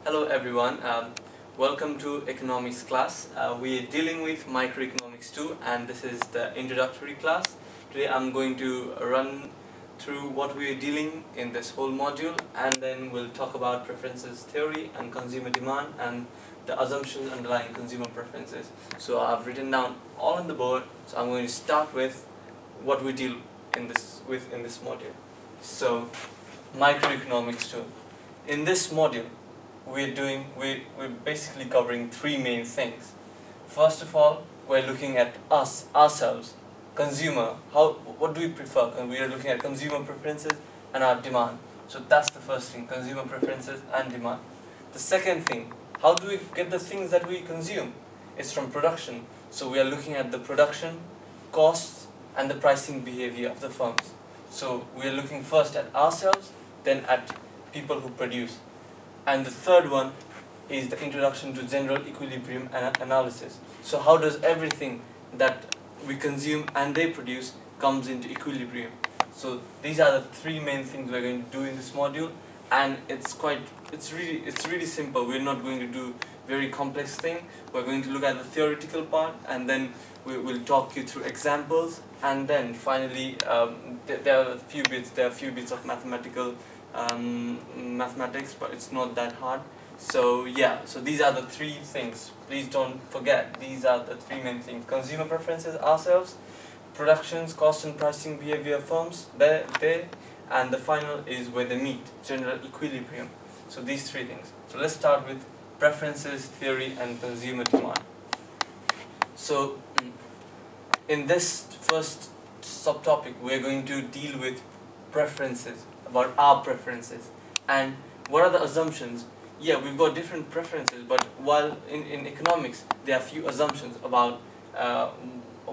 Hello everyone, welcome to economics class. We are dealing with microeconomics 2 and this is the introductory class. Today I'm going to run through what we are dealing in this whole module, and then we'll talk about preferences theory and consumer demand and the assumptions underlying consumer preferences. So I've written down all on the board, so I'm going to start with what we deal in this module. So microeconomics 2. In this module we're basically covering three main things. First of all, we're looking at ourselves, consumer. What do we prefer? And we are looking at consumer preferences and our demand. So that's the first thing, consumer preferences and demand. The second thing, how do we get the things that we consume? It's from production. So we are looking at the production, costs, and the pricing behavior of the firms. So we are looking first at ourselves, then at people who produce. And the third one is the introduction to general equilibrium analysis. So how does everything that we consume and they produce comes into equilibrium? So these are the three main things we're going to do in this module, and it's really simple. We're not going to do very complex thing. We're going to look at the theoretical part, and then we'll talk you through examples, and then finally there are a few bits of mathematics, but it's not that hard. So yeah, so these are the three things. Please don't forget, these are the three main things: consumer preferences, ourselves; productions, cost and pricing behavior of firms, there, and the final is where they meet, general equilibrium. So these three things. So let's start with preferences, theory, and consumer demand. So in this first subtopic, we're going to deal with preferences, about our preferences, and what are the assumptions. Yeah, we've got different preferences, but while in economics there are few assumptions about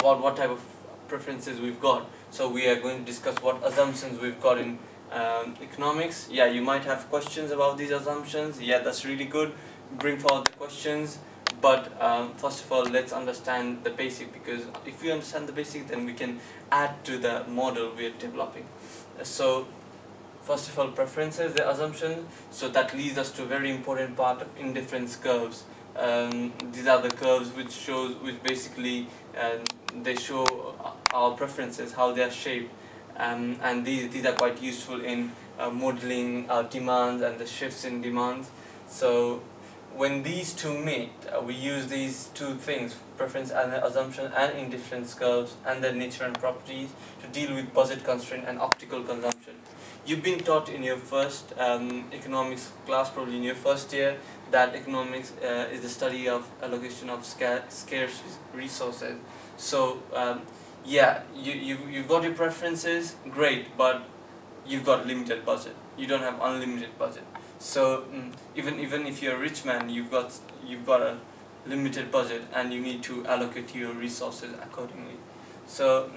what type of preferences we've got. So we are going to discuss what assumptions we've got in economics. Yeah, you might have questions about these assumptions. Yeah, that's really good. Bring forward the questions. But first of all, let's understand the basic, because if we understand the basic, then we can add to the model we are developing. So first of all, preferences, the assumption. So that leads us to a very important part of indifference curves. These are the curves which basically they show our preferences, how they are shaped, and these are quite useful in modeling our demands and the shifts in demands. So when these two meet, we use these two things, preference and assumption and indifference curves and their nature and properties, to deal with budget constraint and optical consumption. You've been taught in your first economics class, probably in your first year, that economics is the study of allocation of scarce resources. So yeah, you've got your preferences, great, but you've got limited budget. You don't have unlimited budget. So even if you're a rich man, you've got a limited budget, and you need to allocate your resources accordingly. So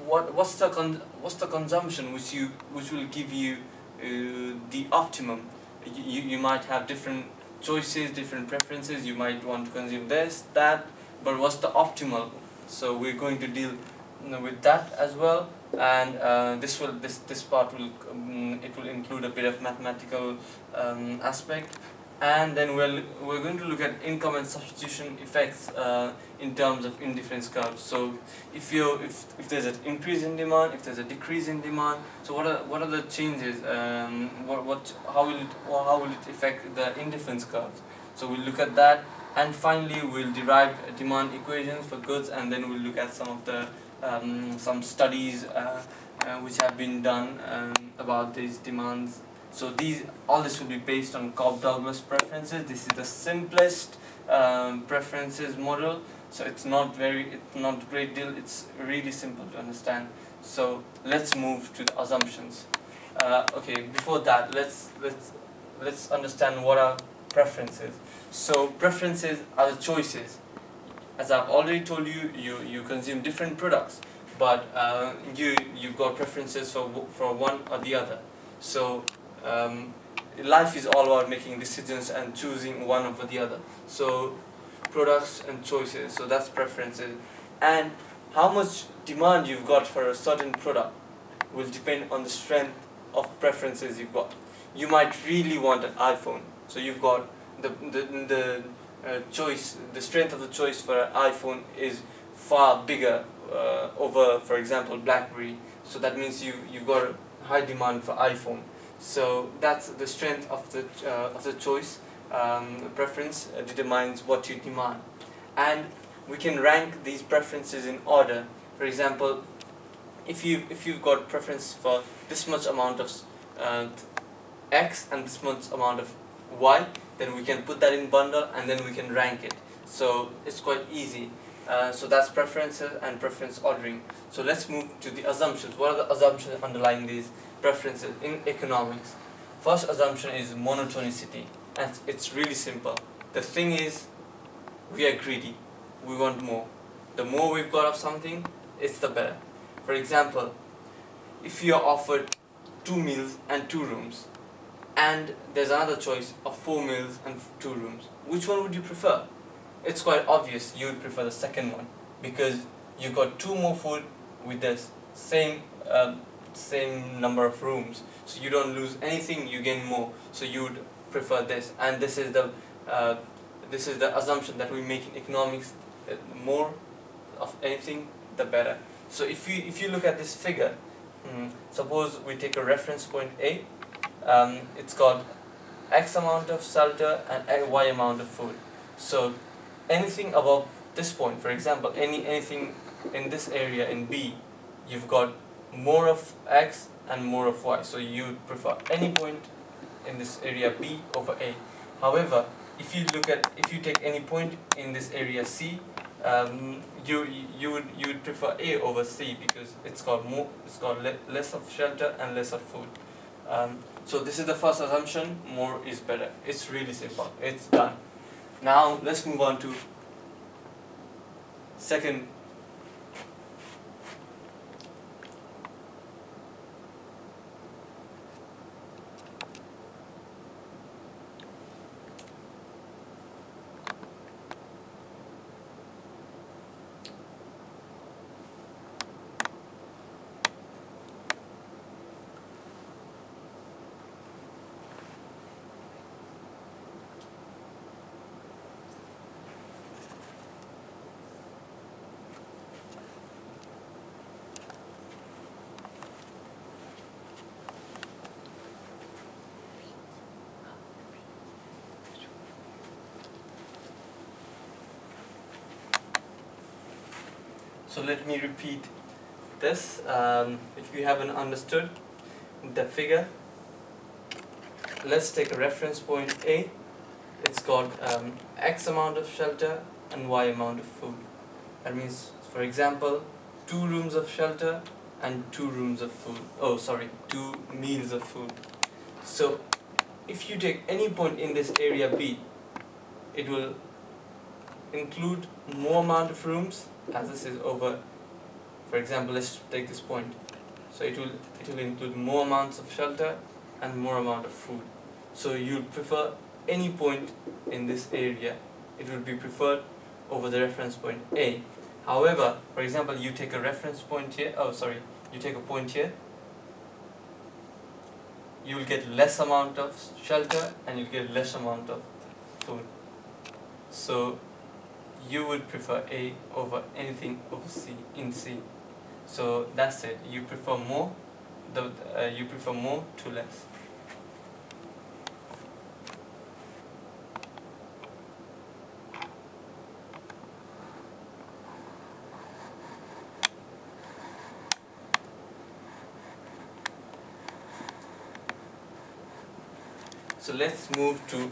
what's the consumption which will give you the optimum? You might have different choices, different preferences. You might want to consume this, that, but what's the optimal? So we're going to deal with that as well, and this part will include a bit of mathematical aspect, and then we're going to look at income and substitution effects in terms of indifference curves. So if there's an increase in demand, if there's a decrease in demand, so what are the changes? How will it affect the indifference curves? So we'll look at that, and finally we'll derive demand equations for goods, and then we'll look at some of the some studies which have been done about these demands. So all this will be based on Cobb-Douglas preferences. This is the simplest preferences model. So it's not a great deal. It's really simple to understand. So let's move to the assumptions. Okay, before that, let's understand what are preferences. So preferences are the choices. As I've already told you, you consume different products, but you've got preferences for one or the other. So life is all about making decisions and choosing one over the other. So products and choices, so that's preferences. And how much demand you've got for a certain product will depend on the strength of preferences you've got. You might really want an iPhone, So you've got the choice, the strength of the choice for an iPhone is far bigger over, for example, BlackBerry. So that means you've got a high demand for iPhone. So that's the strength of the choice. Preference determines what you demand, and we can rank these preferences in order. For example, if you've got preference for this much amount of X and this much amount of Y, then we can put that in bundle and then we can rank it. So it's quite easy. So that's preferences and preference ordering. So let's move to the assumptions. What are the assumptions underlying these preferences in economics? First assumption is monotonicity, and it's really simple. The thing is, we are greedy. We want more. The more we've got of something, it's the better. For example, if you are offered 2 meals and 2 rooms, and there's another choice of 4 meals and 2 rooms, which one would you prefer? It's quite obvious you would prefer the second one, because you got 2 more food with the same number of rooms, so you don't lose anything, you gain more, so you would prefer this. And this is the assumption that we make in economics, more of anything the better. So if you look at this figure, suppose we take a reference point A, it's got X amount of shelter and Y amount of food. So anything above this point, for example, anything in this area in B, you've got more of X and more of Y. So you prefer any point in this area B over A. However, if you take any point in this area C, you would prefer A over C, because it's got less of shelter and less of food. So this is the first assumption: more is better. It's really simple. It's done. Now let's move on to second. So let me repeat this, if you haven't understood the figure. Let's take a reference point A. It's got X amount of shelter and Y amount of food. That means, for example, 2 rooms of shelter and 2 rooms of food. 2 meals of food. So if you take any point in this area B, it will include more amount of rooms, as this is over, for example, let's take this point. So it will include more amounts of shelter and more amount of food. So you'll prefer any point in this area. It will be preferred over the reference point A. However, for example, you take a reference point here, you take a point here, you will get less amount of shelter and you'll get less amount of food. So you would prefer A over anything over C in C. So that's it. You prefer more. You prefer more to less. So let's move to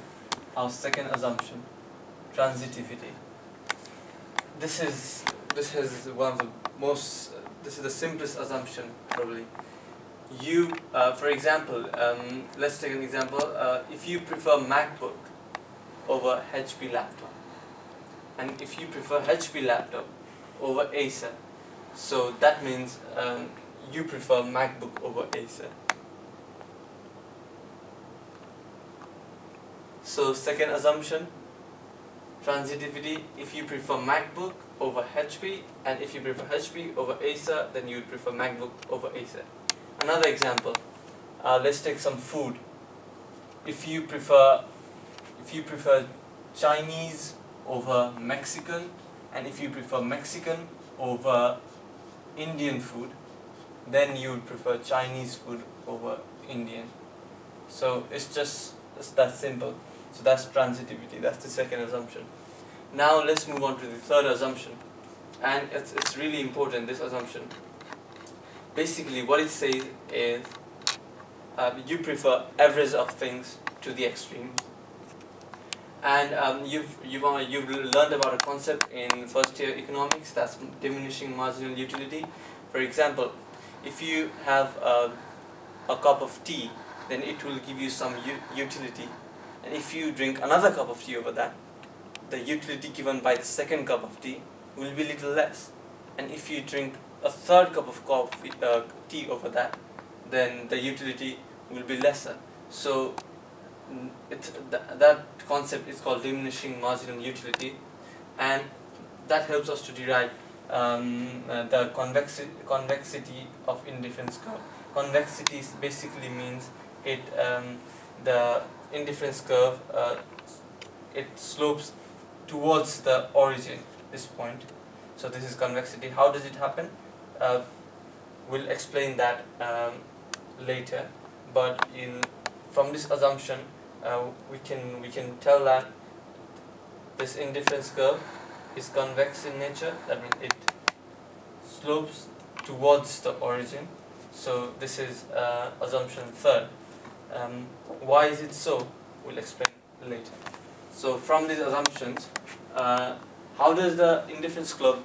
our second assumption, transitivity. This is one of the most. This is the simplest assumption probably. For example, let's take an example. If you prefer MacBook over HP laptop, and if you prefer HP laptop over Acer, so that means you prefer MacBook over Acer. So second assumption, transitivity. If you prefer MacBook over HP, and if you prefer HP over Acer, then you would prefer MacBook over Acer. Another example, let's take some food. If you prefer if you prefer Chinese over Mexican, and if you prefer Mexican over Indian food, then you would prefer Chinese food over Indian. So it's that simple. So that's transitivity, that's the second assumption. Now let's move on to the third assumption, and it's really important, this assumption. Basically what it says is you prefer average of things to the extreme. And you've learned about a concept in first year economics, that's diminishing marginal utility. For example, if you have a cup of tea, then it will give you some utility, and if you drink another cup of tea over that, the utility given by the second cup of tea will be little less, and if you drink a third cup of tea over that, then the utility will be lesser. So that concept is called diminishing marginal utility, and that helps us to derive the convexity of indifference curve. Convexity basically means the indifference curve it slopes towards the origin, this point. So this is convexity. How does it happen? We'll explain that later. But from this assumption, we can tell that this indifference curve is convex in nature. That means it slopes towards the origin. So this is assumption third. Why is it so? We'll explain later. So from these assumptions, how does the indifference curve